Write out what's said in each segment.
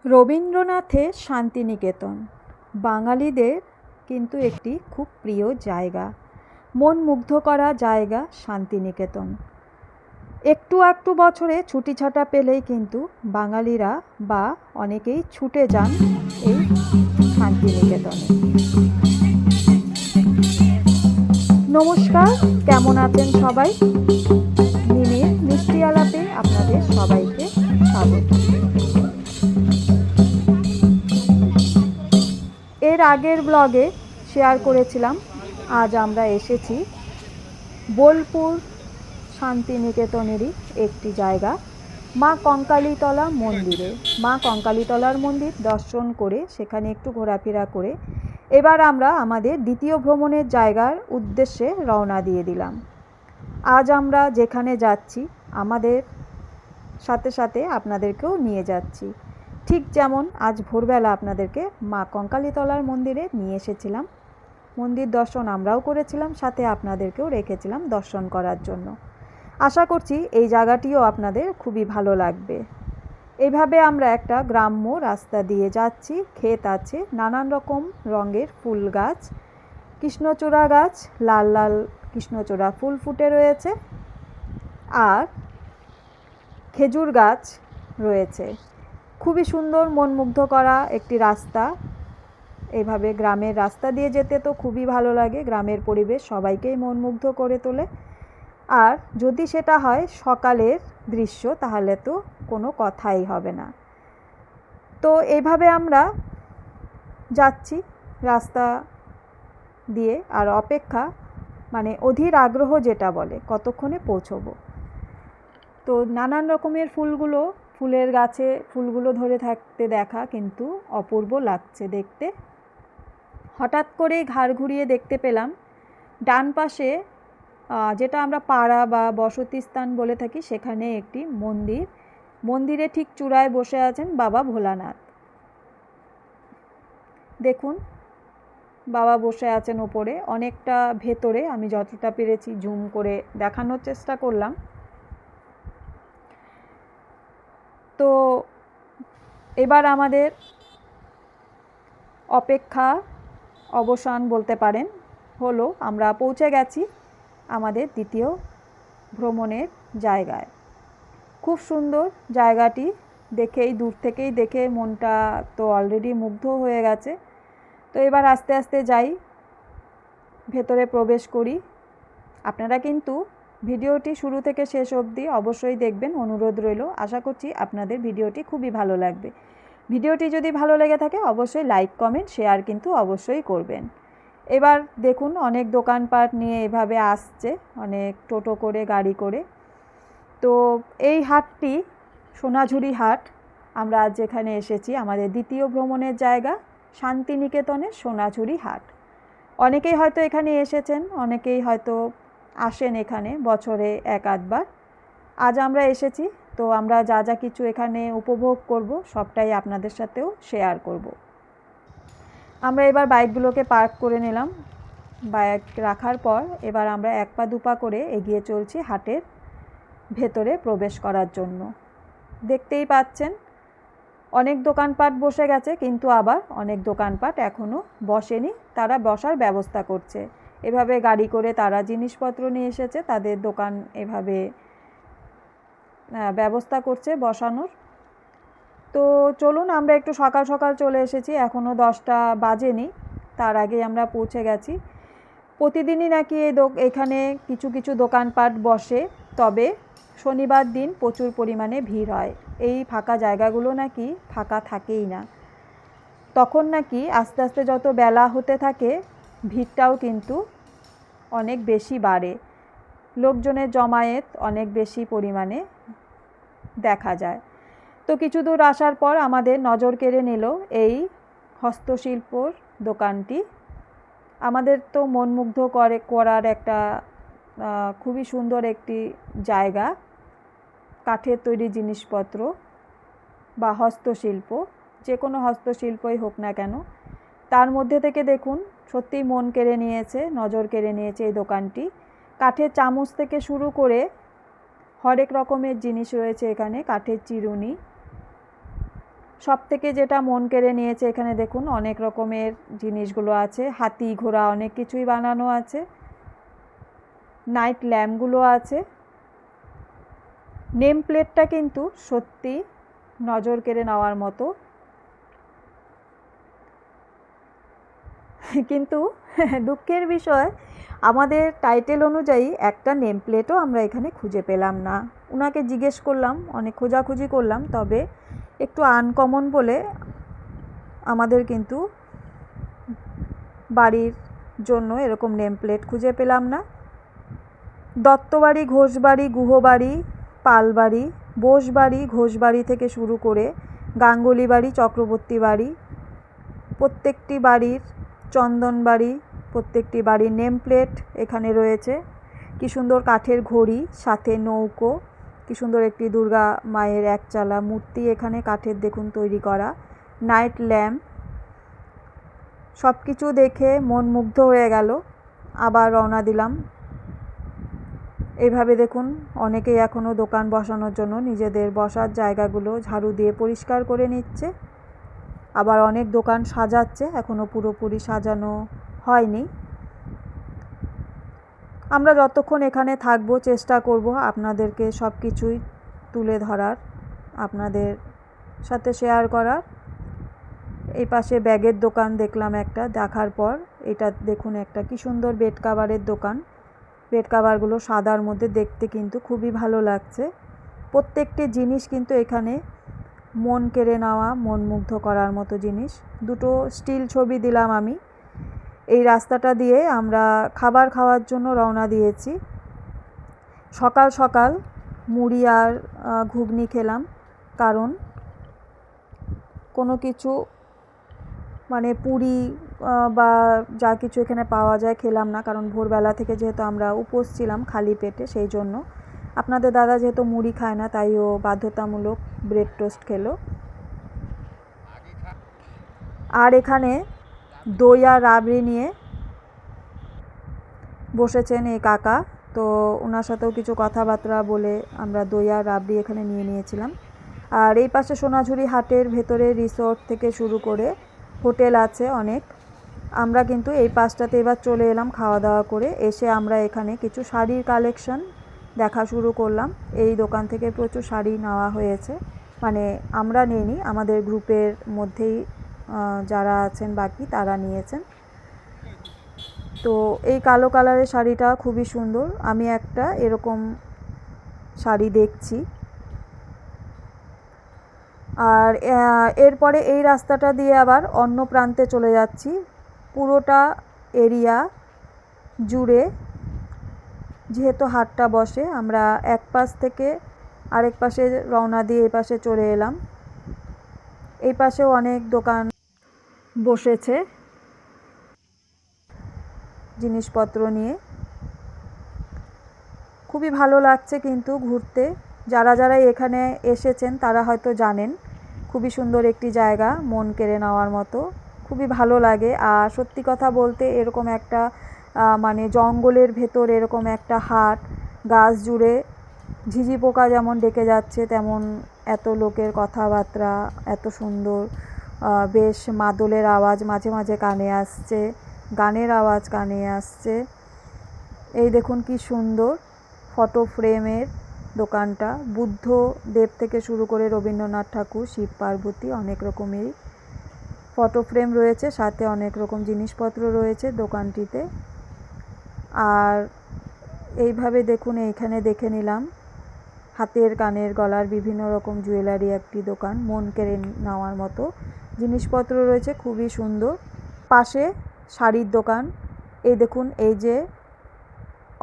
রবীন্দ্রনাথের শান্তিনিকেতন বাঙালিদের কিন্তু একটি খুব প্রিয় জায়গা, মন মুগ্ধ করা জায়গা শান্তিনিকেতন। একটু বছরে ছুটি ছাটা পেলেই কিন্তু বাঙালিরা বা অনেকেই ছুটে যান এই শান্তিনিকেতনে। নমস্কার, কেমন আছেন সবাই? মিমির মিষ্টি আলাপে আপনাদের সবাইকে স্বাগত। এর আগের ব্লগে শেয়ার করেছিলাম আজ আমরা এসেছি বোলপুর শান্তিনিকেতনেরই একটি জায়গা, মা কঙ্কালীতলা মন্দিরে। মা কঙ্কালীতলার মন্দির দর্শন করে সেখানে একটু ঘোরাফেরা করে এবার আমরা আমাদের দ্বিতীয় ভ্রমণের জায়গার উদ্দেশ্যে রওনা দিয়ে দিলাম। আজ আমরা যেখানে যাচ্ছি আমাদের সাথে সাথে আপনাদেরকেও নিয়ে যাচ্ছি, ঠিক যেমন আজ ভোরবেলা আপনাদেরকে মা কঙ্কালীতলার মন্দিরে নিয়ে এসেছিলাম। মন্দির দর্শন আমরাও করেছিলাম, সাথে আপনাদেরকেও রেখেছিলাম দর্শন করার জন্য। আশা করছি এই জায়গাটিও আপনাদের খুবই ভালো লাগবে। এইভাবে আমরা একটা গ্রাম্য রাস্তা দিয়ে যাচ্ছি। ক্ষেত আছে, নানান রকম রঙের ফুল গাছ, কৃষ্ণচূড়া গাছ, লাল লাল কৃষ্ণচূড়া ফুল ফুটে রয়েছে, আর খেজুর গাছ রয়েছে। খুবই সুন্দর, মন মুগ্ধ করা একটি রাস্তা। এভাবে গ্রামের রাস্তা দিয়ে যেতে তো খুবই ভালো লাগে, গ্রামের পরিবেশ সবাইকেই মন মুগ্ধ করে তোলে। আর যদি সেটা হয় সকালের দৃশ্য, তাহলে তো কোনো কথাই হবে না। তো এইভাবে আমরা যাচ্ছি রাস্তা দিয়ে, আর অপেক্ষা মানে অধীর আগ্রহ যেটা বলে, কতক্ষণে পৌঁছবো। তো নানান রকমের ফুলের গাছে ফুলগুলো ধরে থাকতে দেখা কিন্তু অপূর্ব লাগছে দেখতে। হঠাৎ করেই ঘাড় ঘুরিয়ে দেখতে পেলাম ডান পাশে, যেটা আমরা পাড়া বা বসতি স্থান বলে থাকি, সেখানে একটি মন্দির। মন্দিরে ঠিক চূড়ায় বসে আছেন বাবা ভোলানাথ। দেখুন, বাবা বসে আছেন ওপরে, অনেকটা ভেতরে। আমি যতটা পেরেছি জুম করে দেখানোর চেষ্টা করলাম। তো এবার আমাদের অপেক্ষা অবসান বলতে পারেন হলো, আমরা পৌঁছে গেছি আমাদের দ্বিতীয় ভ্রমণের জায়গায়। খুব সুন্দর জায়গাটি, দেখেই দূর থেকেই দেখে মনটা তো অলরেডি মুগ্ধ হয়ে গেছে। তো এবার আস্তে আস্তে যাই, ভেতরে প্রবেশ করি। আপনারা কিন্তু ভিডিওটি শুরু থেকে শেষ অবধি অবশ্যই দেখবেন, অনুরোধ রইল। আশা করছি আপনাদের ভিডিওটি খুবই ভালো লাগবে। ভিডিওটি যদি ভালো লেগে থাকে অবশ্যই লাইক, কমেন্ট, শেয়ার কিন্তু অবশ্যই করবেন। এবার দেখুন অনেক দোকানপাট নিয়ে এভাবে আসছে, অনেক টোটো করে, গাড়ি করে। তো এই হাটটি সোনাঝুরি হাট। আমরা আজ যেখানে এসেছি আমাদের দ্বিতীয় ভ্রমণের জায়গা শান্তিনিকেতনের সোনাঝুরি হাট। অনেকেই হয়তো এখানে এসেছেন, অনেকেই হয়তো আসেন এখানে বছরে এক আধবার। আজ আমরা এসেছি, তো আমরা যা যা কিছু এখানে উপভোগ করব সবটাই আপনাদের সাথেও শেয়ার করব। আমরা এবার বাইকগুলোকে পার্ক করে নিলাম। বাইক রাখার পর এবার আমরা এক পা দুপা করে এগিয়ে চলছি হাটের ভেতরে প্রবেশ করার জন্য। দেখতেই পাচ্ছেন অনেক দোকানপাট বসে গেছে, কিন্তু আবার অনেক দোকানপাট এখনও বসেনি, তারা বসার ব্যবস্থা করছে। এভাবে গাড়ি করে তারা জিনিসপত্র নিয়ে এসেছে, তাদের দোকান এভাবে ব্যবস্থা করছে বসানোর। তো চলুন, আমরা একটু সকাল সকাল চলে এসেছি, এখনও 10টা বাজেনি, তার আগে আমরা পৌঁছে গেছি। প্রতিদিনই নাকি এখানে কিছু কিছু দোকানপাট বসে, তবে শনিবার দিন প্রচুর পরিমাণে ভিড় হয়। এই ফাঁকা জায়গাগুলো নাকি ফাঁকা থাকেই না। তখন নাকি আস্তে আস্তে যত বেলা হতে থাকে ভিড়টাও কিন্তু অনেক বেশি বাড়ে, লোকজনের জমায়েত অনেক বেশি পরিমাণে দেখা যায়। তো কিছু দূর আসার পর আমাদের নজর কেড়ে নিল এই হস্তশিল্পর দোকানটি। আমাদের তো মন মুগ্ধ করার একটা খুবই সুন্দর একটি জায়গা। কাঠের তৈরি জিনিসপত্র বা হস্তশিল্প, যে কোনো হস্তশিল্পই হোক না কেন, তার মধ্যে থেকে দেখুন সত্যিই মন কেড়ে নিয়েছে, নজর কেড়ে নিয়েছে এই দোকানটি। কাঠের চামচ থেকে শুরু করে হরেক রকমের জিনিস রয়েছে এখানে। কাঠের চিরুনি, সব থেকে যেটা মন কেড়ে নিয়েছে, এখানে দেখুন অনেক রকমের জিনিসগুলো আছে, হাতি ঘোড়া অনেক কিছুই বানানো আছে, নাইট ল্যাম্পগুলো আছে। নেম প্লেটটা কিন্তু সত্যি নজর কেড়ে নেওয়ার মতো, কিন্তু দুঃখের বিষয় আমাদের টাইটেল অনুযায়ী একটা নেম প্লেটও আমরা এখানে খুঁজে পেলাম না। ওনাকে জিজ্ঞেস করলাম, অনেক খোঁজাখুঁজি করলাম, তবে একটু আনকমন বলে আমাদের কিন্তু বাড়ির জন্য এরকম নেম প্লেট খুঁজে পেলাম না। দত্তবাড়ি, ঘোষবাড়ি, গুহবাড়ি, পালবাড়ি, বোসবাড়ি, ঘোষবাড়ি থেকে শুরু করে গাঙ্গুলি বাড়ি, চক্রবর্তী বাড়ি, প্রত্যেকটি বাড়ির চন্দনবাড়ি, প্রত্যেকটি বাড়ির নেম প্লেট এখানে রয়েছে। কি সুন্দর কাঠের ঘড়ি, সাথে নৌকো, কি সুন্দর একটি দুর্গা মায়ের একচালা মূর্তি এখানে কাঠের দেখুন তৈরি করা, নাইট ল্যাম্প, সব কিছু দেখে মন মুগ্ধ হয়ে গেল। আবার রওনা দিলাম। এইভাবে দেখুন অনেকেই এখনও দোকান বসানোর জন্য নিজেদের বসার জায়গাগুলো ঝাড়ু দিয়ে পরিষ্কার করে নিচ্ছে, আবার অনেক দোকান সাজাচ্ছে, এখনও পুরোপুরি সাজানো হয়নি। আমরা যতক্ষণ এখানে থাকবো চেষ্টা করব আপনাদেরকে সব কিছুই তুলে ধরার, আপনাদের সাথে শেয়ার করার। এই পাশে ব্যাগের দোকান দেখলাম একটা, দেখার পর এটা দেখুন একটা কি সুন্দর বেড কাভারের দোকান। বেড কাভারগুলো সাদার মধ্যে দেখতে কিন্তু খুবই ভালো লাগছে। প্রত্যেকটি জিনিস কিন্তু এখানে মন কেড়ে নেওয়া, মন মুগ্ধ করার মতো জিনিস। দুটো স্টিল ছবি দিলাম আমি। এই রাস্তাটা দিয়ে আমরা খাবার খাওয়ার জন্য রওনা দিয়েছি। সকাল সকাল মুড়ি আর ঘুগনি খেলাম, কারণ কোনো কিছু মানে পুরি বা যা কিছু এখানে পাওয়া যায় খেলাম না, কারণ ভোরবেলা থেকে যেহেতু আমরা উপোস ছিলাম খালি পেটে, সেই জন্য। আপনাদের দাদা যেহেতু মুড়ি খায় না, তাই ও বাধ্যতামূলক ব্রেড টোস্ট খেলো। আর এখানে দই আর রাবড়ি নিয়ে বসেছেন এই কাকা, তো ওনার সাথেও কিছু কথাবার্তা বলে আমরা দই আর রাবড়ি এখানে নিয়ে নিয়েছিলাম। আর এই পাশে সোনাঝুরি হাটের ভেতরে রিসোর্ট থেকে শুরু করে হোটেল আছে অনেক। আমরা কিন্তু এই পাশটাতে এবার চলে এলাম খাওয়া দাওয়া করে। এসে আমরা এখানে কিছু শাড়ির কালেকশন দেখা শুরু করলাম। এই দোকান থেকে প্রচুর শাড়ি নেওয়া হয়েছে, মানে আমরা নিইনি, আমাদের গ্রুপের মধ্যেই যারা আছেন বাকি তারা নিয়েছেন। তো এই কালো কালারের শাড়িটা খুবই সুন্দর, আমি একটা এরকম শাড়ি দেখছি। আর এরপরে এই রাস্তাটা দিয়ে আবার অন্য প্রান্তে চলে যাচ্ছি। পুরোটা এরিয়া জুড়ে যেহেতু হাটটা বসে, আমরা এক পাশ থেকে আরেক পাশে রওনা দিয়ে এই পাশে চলে এলাম। এই পাশেও অনেক দোকান বসেছে জিনিসপত্র নিয়ে। খুবই ভালো লাগছে কিন্তু ঘুরতে। যারা যারা এখানে এসেছেন তারা হয়তো জানেন, খুবই সুন্দর একটি জায়গা, মন কেড়ে নেওয়ার মতো, খুবই ভালো লাগে। আর সত্যি কথা বলতে এরকম একটা মানে জঙ্গলের ভেতর এরকম একটা হাট, গাছ জুড়ে ঝিঝি পোকা যেমন ডেকে যাচ্ছে, তেমন এত লোকের কথাবার্তা, এত সুন্দর, বেশ মাদলের আওয়াজ মাঝে মাঝে কানে আসছে, গানের আওয়াজ কানে আসছে। এই দেখুন কি সুন্দর ফটো ফ্রেমের দোকানটা, বুদ্ধদেব থেকে শুরু করে রবীন্দ্রনাথ ঠাকুর, শিব পার্বতী, অনেক রকমেরই ফটো ফ্রেম রয়েছে, সাথে অনেক রকম জিনিসপত্র রয়েছে দোকানটিতে। আর এইভাবে দেখুন এইখানে দেখে নিলাম হাতের কানের গলার বিভিন্ন রকম জুয়েলারি একটি দোকান, মন কেড়ে নেওয়ার মতো জিনিসপত্র রয়েছে, খুবই সুন্দর। পাশে শাড়ির দোকান, এই দেখুন এই যে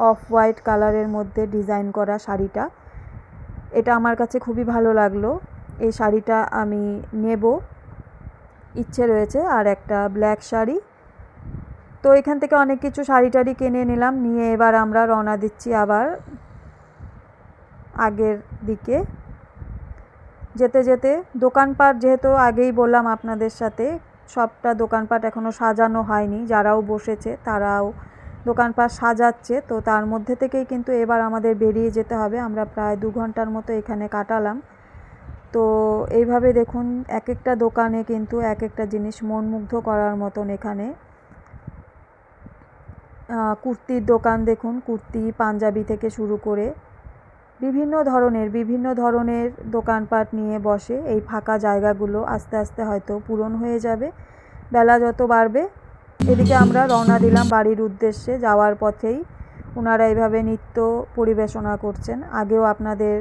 অফ হোয়াইট কালারের মধ্যে ডিজাইন করা শাড়িটা, এটা আমার কাছে খুবই ভালো লাগলো। এই শাড়িটা আমি নেব, ইচ্ছে রয়েছে। আর একটা ব্ল্যাক শাড়ি। তো এখান থেকে অনেক কিছু শাড়ি টাড়ি কিনে নিলাম, নিয়ে এবার আমরা রওনা দিচ্ছি আবার আগের দিকে। যেতে যেতে দোকানপাট, যেহেতু আগেই বললাম আপনাদের সাথে, সবটা দোকানপাট এখনও সাজানো হয়নি, যারাও বসেছে তারাও দোকানপাট সাজাচ্ছে, তো তার মধ্যে থেকেই কিন্তু এবার আমাদের বেরিয়ে যেতে হবে। আমরা প্রায় 2 ঘন্টার মতো এখানে কাটালাম। তো এইভাবে দেখুন এক একটা দোকানে কিন্তু এক একটা জিনিস মনমুগ্ধ করার মতন। এখানে কুর্তির দোকান দেখুন, কুর্তি পাঞ্জাবি থেকে শুরু করে বিভিন্ন ধরনের দোকানপাট নিয়ে বসে। এই ফাঁকা জায়গাগুলো আস্তে আস্তে হয়তো পূরণ হয়ে যাবে বেলা যত বাড়বে। এদিকে আমরা রওনা দিলাম বাড়ির উদ্দেশ্যে। যাওয়ার পথেই ওনারা এইভাবে নৃত্য পরিবেশনা করছেন। আগেও আপনাদের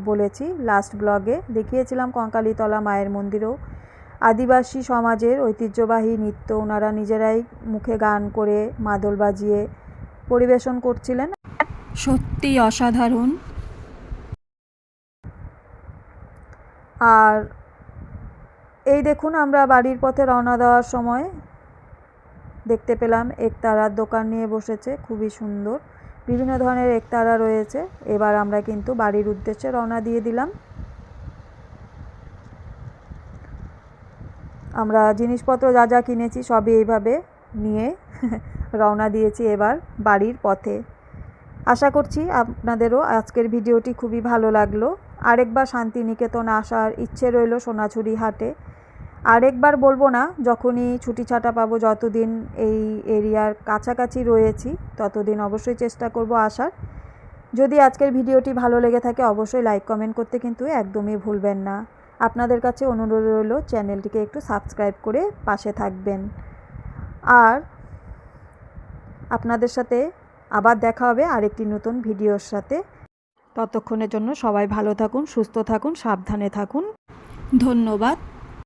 বলেছি, লাস্ট ব্লগে দেখিয়েছিলাম কঙ্কালীতলা মায়ের মন্দিরেও আদিবাসী সমাজের ঐতিহ্যবাহী নৃত্য ওনারা নিজেরাই মুখে গান করে মাদল বাজিয়ে পরিবেশন করছিলেন। সত্যি অসাধারণ। আর এই দেখুন আমরা বাড়ির পথে রওনা দেওয়ার সময় দেখতে পেলাম একতারার দোকান নিয়ে বসেছে, খুবই সুন্দর বিভিন্ন ধরনের একতারা রয়েছে। এবার আমরা কিন্তু বাড়ির উদ্দেশ্যে রওনা দিয়ে দিলাম। আমরা জিনিসপত্র যা যা কিনেছি সবই এইভাবে নিয়ে রওনা দিয়েছি এবার বাড়ির পথে। আশা করছি আপনাদেরও আজকের ভিডিওটি খুবই ভালো লাগলো। আরেকবার শান্তিনিকেতন আসার ইচ্ছে রইল সোনাঝুরি হাটে। আরেকবার বলবো না, যখনই ছুটি ছাটা পাবো, যতদিন এই এরিয়ার কাছাকাছি রয়েছি ততদিন অবশ্যই চেষ্টা করব আসার। যদি আজকের ভিডিওটি ভালো লেগে থাকে অবশ্যই লাইক কমেন্ট করতে কিন্তু একদমই ভুলবেন না। আপনাদের কাছে অনুরোধ রইল চ্যানেলটিকে একটু সাবস্ক্রাইব করে পাশে থাকবেন। আর আপনাদের সাথে আবার দেখা হবে আরেকটি নতুন ভিডিওর সাথে। ততক্ষণের জন্য সবাই ভালো থাকুন, সুস্থ থাকুন, সাবধানে থাকুন। ধন্যবাদ।